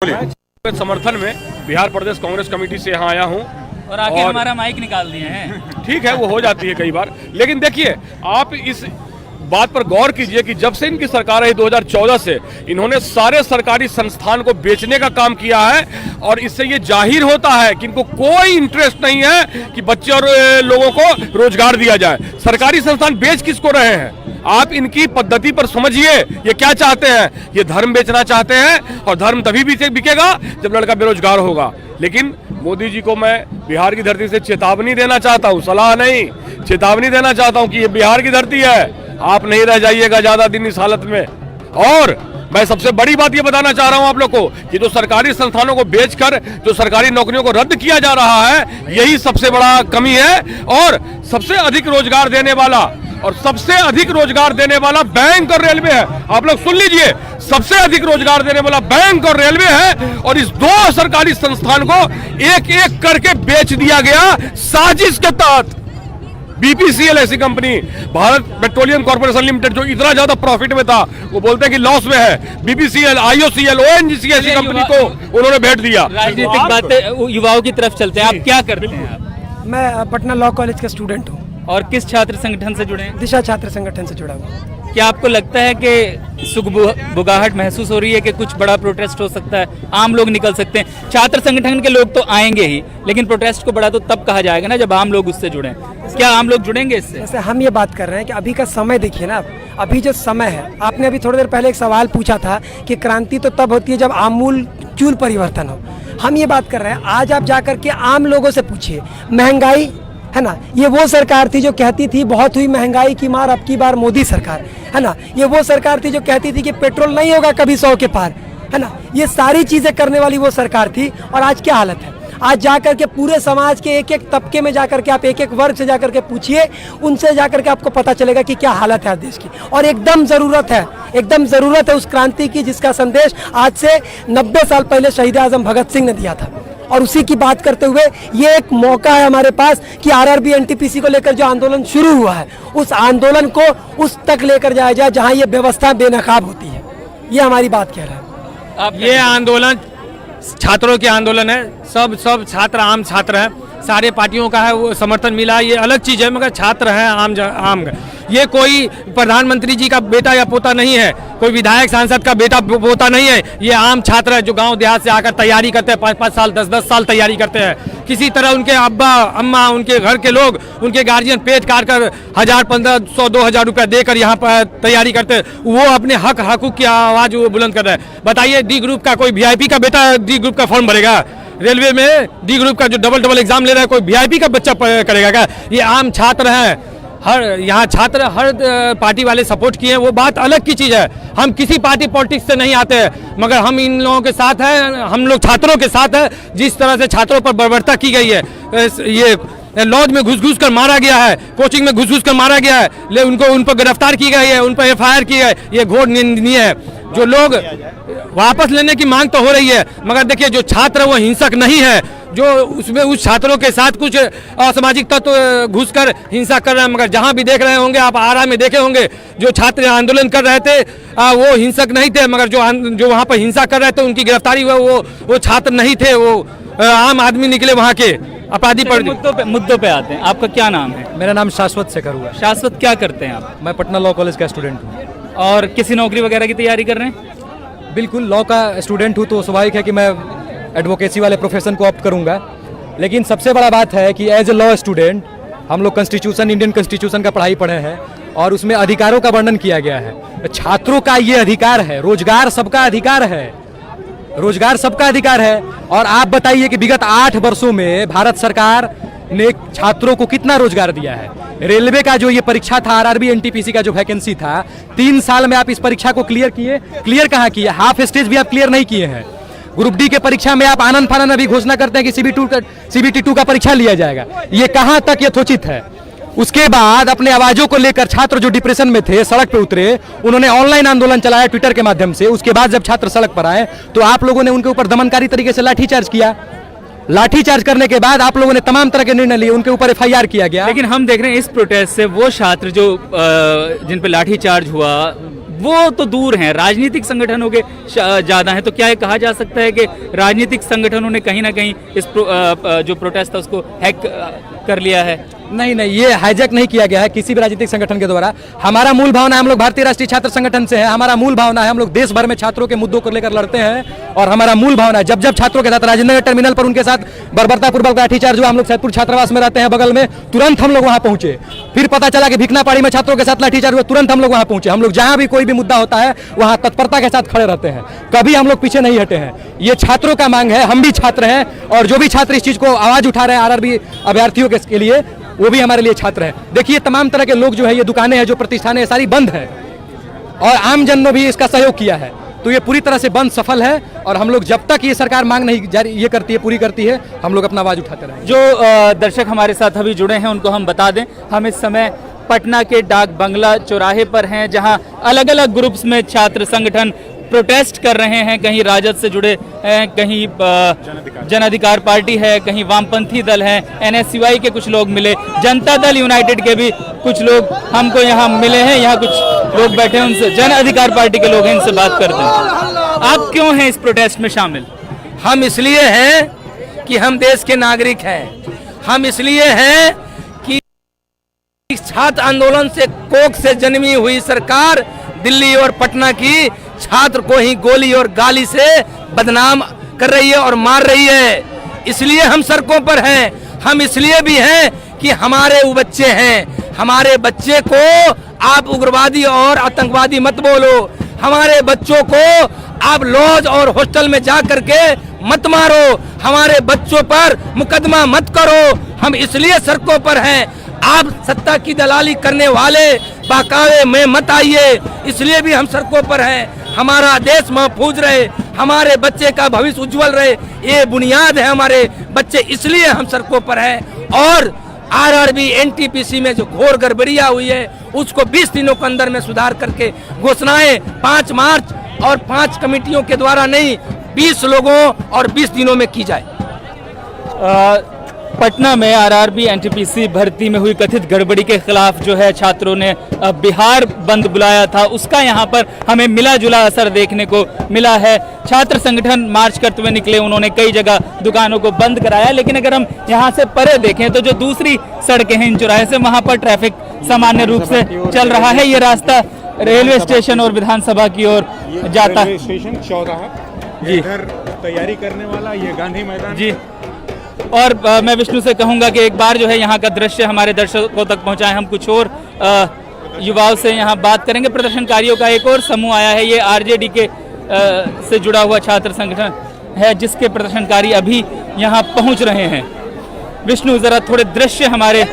समर्थन में बिहार प्रदेश कांग्रेस कमेटी से यहाँ आया हूँ और आके हमारा माइक निकाल दिए हैं। ठीक है, वो हो जाती है कई बार, लेकिन देखिए आप इस बात पर गौर कीजिए कि जब से इनकी सरकार आई 2014 से इन्होंने सारे सरकारी संस्थान को बेचने का काम किया है और इससे ये जाहिर होता है कि इनको कोई इंटरेस्ट नहीं है कि बच्चे और लोगों को रोजगार दिया जाए। सरकारी संस्थान बेच किसको रहे हैं? आप इनकी पद्धति पर समझिए, ये क्या चाहते हैं? ये धर्म बेचना चाहते हैं और धर्म तभी बिकेगा जब लड़का बेरोजगार होगा। लेकिन मोदी जी को मैं बिहार की धरती से चेतावनी देना चाहता हूँ, सलाह नहीं, चेतावनी देना चाहता हूँ कि ये बिहार की धरती है, आप नहीं रह जाइएगा ज्यादा दिन इस हालत में। और मैं सबसे बड़ी बात ये बताना चाह रहा हूं आप लोग को कि जो सरकारी संस्थानों को बेचकर जो सरकारी नौकरियों को रद्द किया जा रहा है, यही सबसे बड़ा कमी है। और सबसे अधिक रोजगार देने वाला बैंक और रेलवे है। आप लोग सुन लीजिए, सबसे अधिक रोजगार देने वाला बैंक और रेलवे है और इस दो सरकारी संस्थान को एक एक करके बेच दिया गया साजिश के तहत। बीपीसीएल ऐसी company, Bharat petroleum corporation limited, जो इतना ज्यादा प्रॉफिट में था, वो बोलते हैं कि लॉस में है। बीपीसीएल, आईओसीएल, ओएनजीसी ऐसी कंपनी को उन्होंने भेज दिया। राजनीतिक बातें युवाओं की तरफ चलते हैं, आप क्या करते हैं? आप? मैं पटना लॉ कॉलेज का स्टूडेंट हूँ और किस छात्र संगठन से जुड़े हैं? दिशा छात्र संगठन से जुड़ा हूँ। क्या आपको लगता है कि सुगबुगाहट महसूस हो रही है कि कुछ बड़ा प्रोटेस्ट हो सकता है, आम लोग निकल सकते हैं? छात्र संगठन के लोग तो आएंगे ही, लेकिन प्रोटेस्ट को बड़ा तो तब कहा जाएगा ना जब आम लोग उससे जुड़े। क्या आम लोग जुड़ेंगे इससे? जैसे हम ये बात कर रहे हैं कि अभी का समय देखिए ना, अभी जो समय है, आपने अभी थोड़ी देर पहले एक सवाल पूछा था कि क्रांति तो तब होती है जब आमूल चूल परिवर्तन हो। हम ये बात कर रहे हैं, आज आप जाकर के आम लोगों से पूछिए, महंगाई है ना, ये वो सरकार थी जो कहती थी बहुत हुई महंगाई की मार, अब की बार मोदी सरकार, है ना। ये वो सरकार थी जो कहती थी कि पेट्रोल नहीं होगा कभी 100 के पार, है ना। ये सारी चीजें करने वाली वो सरकार थी। और आज क्या हालत है? आज जाकर के पूरे समाज के एक एक तबके में जाकर के आप एक एक वर्ग से जाकर के पूछिए, उनसे जाकर के आपको पता चलेगा कि क्या हालत है देश की। और एकदम ज़रूरत है उस क्रांति की जिसका संदेश आज से 90 साल पहले शहीद आजम भगत सिंह ने दिया था। और उसी की बात करते हुए ये एक मौका है हमारे पास कि आरआरबी एनटीपीसी को लेकर जो आंदोलन शुरू हुआ है, उस आंदोलन को उस तक लेकर जाया जाए जहां ये व्यवस्था बेनकाब होती है। ये हमारी बात कह रहा है। ये आंदोलन छात्रों के आंदोलन है, सब छात्र आम छात्र हैं, सारे पार्टियों का है वो समर्थन मिला, ये अलग चीज़ है, मगर छात्र हैं आम। ये कोई प्रधानमंत्री जी का बेटा या पोता नहीं है, कोई विधायक सांसद का बेटा पोता नहीं है, ये आम छात्र है जो गांव देहात से आकर तैयारी करते हैं, 5-5 साल 10-10 साल तैयारी करते हैं। किसी तरह उनके अब्बा अम्मा, उनके घर के लोग, उनके गार्जियन पेट काट कर 1000, 1500, 2000 रुपया देकर यहाँ पर तैयारी करते हैं। वो अपने हकूक की आवाज़ वो बुलंद कर रहे हैं। बताइए, डी ग्रुप का कोई वीआईपी का बेटा डी ग्रुप का फॉर्म भरेगा? रेलवे में डी ग्रुप का जो डबल एग्जाम ले रहा है कोई वीआईपी का बच्चा करेगा क्या? ये आम छात्र हैं, यहाँ छात्र हर पार्टी वाले सपोर्ट किए हैं, वो बात अलग की चीज़ है। हम किसी पार्टी पॉलिटिक्स से नहीं आते हैं, मगर हम इन लोगों के साथ हैं, हम लोग छात्रों के साथ हैं। जिस तरह से छात्रों पर बर्बरता की गई है, ये लॉज में घुस कर मारा गया है, कोचिंग में घुस कर मारा गया है, उन पर गिरफ्तार की गई है, उन पर FIR की है, ये घोर निंदनीय है। जो लोग वापस लेने की मांग तो हो रही है, मगर देखिए जो छात्र वो हिंसक नहीं है, जो उसमें उस छात्रों के साथ कुछ असामाजिक तत्व घुसकर हिंसा कर रहे हैं। मगर जहां भी देख रहे होंगे आप, आरा में देखे होंगे, जो छात्र आंदोलन कर रहे थे वो हिंसक नहीं थे, मगर जो वहां पर हिंसा कर रहे थे उनकी गिरफ्तारी हुआ, वो छात्र नहीं थे, वो आम आदमी निकले वहाँ के अपराधी। पर मुद्दों पे आते हैं, आपका क्या नाम है? मेरा नाम शाश्वत शेखर हुआ। शाश्वत, क्या करते हैं आप? मैं पटना लॉ कॉलेज का स्टूडेंट हूँ। और किसी नौकरी वगैरह की तैयारी कर रहे हैं? बिल्कुल, लॉ का स्टूडेंट हूँ तो स्वाभाविक है कि मैं एडवोकेसी वाले प्रोफेशन को ऑप्ट करूँगा। लेकिन सबसे बड़ा बात है कि एज ए लॉ स्टूडेंट हम लोग कॉन्स्टिट्यूशन, इंडियन कॉन्स्टिट्यूशन का पढ़ाई पढ़े हैं और उसमें अधिकारों का वर्णन किया गया है। छात्रों का ये अधिकार है, रोजगार सबका अधिकार है, रोजगार सबका अधिकार है। और आप बताइए कि विगत 8 वर्षों में भारत सरकार ने छात्रों को कितना रोजगार दिया है। रेलवे का जो ये परीक्षा था, आरआरबी एनटीपीसी का जो वैकेंसी था, 3 साल में आप इस परीक्षा को क्लियर कहाँ किए? हाफ स्टेज भी आप क्लियर नहीं किए हैं। ग्रुप डी के परीक्षा में आप आनंद फानंद अभी घोषणा करते हैं कि CBT 2 का परीक्षा लिया जाएगा। ये कहाँ तक यथोचित है? उसके बाद अपने आवाजों को लेकर छात्र जो डिप्रेशन में थे सड़क पे उतरे, उन्होंने ऑनलाइन आंदोलन चलाया ट्विटर के माध्यम से। उसके बाद जब छात्र सड़क पर आए तो आप लोगों ने उनके ऊपर दमनकारी तरीके से लाठीचार्ज किया। लाठीचार्ज करने के बाद आप लोगों ने तमाम तरह के निर्णय लिए, उनके ऊपर FIR किया गया। लेकिन हम देख रहे हैं इस प्रोटेस्ट से वो छात्र जो जिन पर लाठीचार्ज हुआ, वो तो दूर हैं, राजनीतिक संगठनों के ज़्यादा हैं। तो क्या ये कहा जा सकता है कि राजनीतिक संगठनों ने कहीं ना कहीं इस जो प्रोटेस्ट था उसको हैक कर लिया है? नहीं नहीं, ये हाईजैक नहीं किया गया है किसी भी राजनीतिक संगठन के द्वारा। हमारा मूल भावना है, हम लोग भारतीय राष्ट्रीय छात्र संगठन से हैं, हमारा मूल भावना है हम लोग देश भर में छात्रों के मुद्दों को लेकर लड़ते हैं। और हमारा मूल भावना है जब जब छात्रों के साथ राजेंद्र नगर टर्मिनल पर उनके साथ बर्बरतापूर्वक लाठीचार्ज हुआ, हम लोग सैदपुर छात्रावास में रहते हैं बगल में, तुरंत हम लोग वहां पहुंचे। फिर पता चला कि भिखनापाड़ी में छात्रों के साथ लाठीचार्ज हुआ, तुरंत हम लोग वहां पहुंचे। हम लोग जहां भी कोई भी मुद्दा होता है वहां तत्परता के साथ खड़े रहते हैं, कभी हम लोग पीछे नहीं हटे हैं। ये छात्रों का मांग है, हम भी छात्र हैं और जो भी छात्र इस चीज को आवाज उठा रहे हैं आरआरबी अभ्यर्थियों के लिए, वो भी हमारे लिए छात्र हैं। देखिए तमाम तरह के लोग जो है, ये दुकानें हैं, जो प्रतिष्ठानें सारी बंद है और आम जन ने भी इसका सहयोग किया है। तो ये पूरी तरह से बंद सफल है और हम लोग जब तक ये सरकार मांग नहीं जारी ये करती है, पूरी करती है, हम लोग अपना आवाज उठाते रहेंगे। जो दर्शक हमारे साथ अभी जुड़े हैं उनको हम बता दें, हम इस समय पटना के डाक बंगला चौराहे पर हैं, जहां अलग अलग ग्रुप्स में छात्र संगठन प्रोटेस्ट कर रहे हैं। कहीं राजद से जुड़े हैं, कहीं जन अधिकार पार्टी है, कहीं वामपंथी दल है, एनएसयूआई के कुछ लोग मिले, जनता दल यूनाइटेड के भी कुछ लोग हमको यहाँ मिले हैं। यहाँ कुछ लोग बैठे हैं, उनसे जन अधिकार पार्टी के लोग हैं, इनसे बात करते हैं। आप क्यों हैं इस प्रोटेस्ट में शामिल? हम इसलिए हैं कि हम देश के नागरिक हैं। हम इसलिए हैं कि छात्र आंदोलन से कोख से जन्मी हुई सरकार दिल्ली और पटना की छात्र को ही गोली और गाली से बदनाम कर रही है और मार रही है। इसलिए हम सड़कों पर हैं। हम इसलिए भी हैं कि हमारे वो बच्चे हैं, हमारे बच्चे को आप उग्रवादी और आतंकवादी मत बोलो, हमारे बच्चों को आप लॉज और हॉस्टल में जा करके मत मारो, हमारे बच्चों पर मुकदमा मत करो। हम इसलिए सड़कों पर हैं। आप सत्ता की दलाली करने वाले बहकावे में मत आइए, इसलिए भी हम सड़कों पर हैं। हमारा देश महफूज रहे, हमारे बच्चे का भविष्य उज्जवल रहे, ये बुनियाद है हमारे बच्चे, इसलिए हम सड़कों पर हैं। और आरआरबी एनटीपीसी में जो घोर गड़बड़ियां हुई है उसको 20 दिनों के अंदर में सुधार करके घोषणाएं 5 मार्च और 5 कमेटियों के द्वारा नहीं, 20 लोगों और 20 दिनों में की जाए। पटना में आरआरबी एनटीपीसी भर्ती में हुई कथित गड़बड़ी के खिलाफ जो है छात्रों ने बिहार बंद बुलाया था, उसका यहाँ पर हमें मिला जुला असर देखने को मिला है। छात्र संगठन मार्च करते हुए निकले, उन्होंने कई जगह दुकानों को बंद कराया, लेकिन अगर हम यहाँ से परे देखें तो जो दूसरी सड़कें हैं इन चौराहे से, वहाँ पर ट्रैफिक सामान्य रूप से चल रहा है। ये रास्ता रेलवे स्टेशन और विधानसभा की ओर जाता है। स्टेशन चौराहा जी, इधर तैयारी करने वाला ये गांधी मैदान जी। और मैं विष्णु से कहूंगा कि एक बार जो है यहाँ का दृश्य हमारे दर्शकों तक पहुंचाएं। हम कुछ और युवाओं से यहाँ बात करेंगे। प्रदर्शनकारियों का एक और समूह आया है, ये आरजेडी के से जुड़ा हुआ छात्र संगठन है, जिसके प्रदर्शनकारी अभी यहाँ पहुँच रहे हैं। विष्णु, जरा थोड़े दृश्य हमारे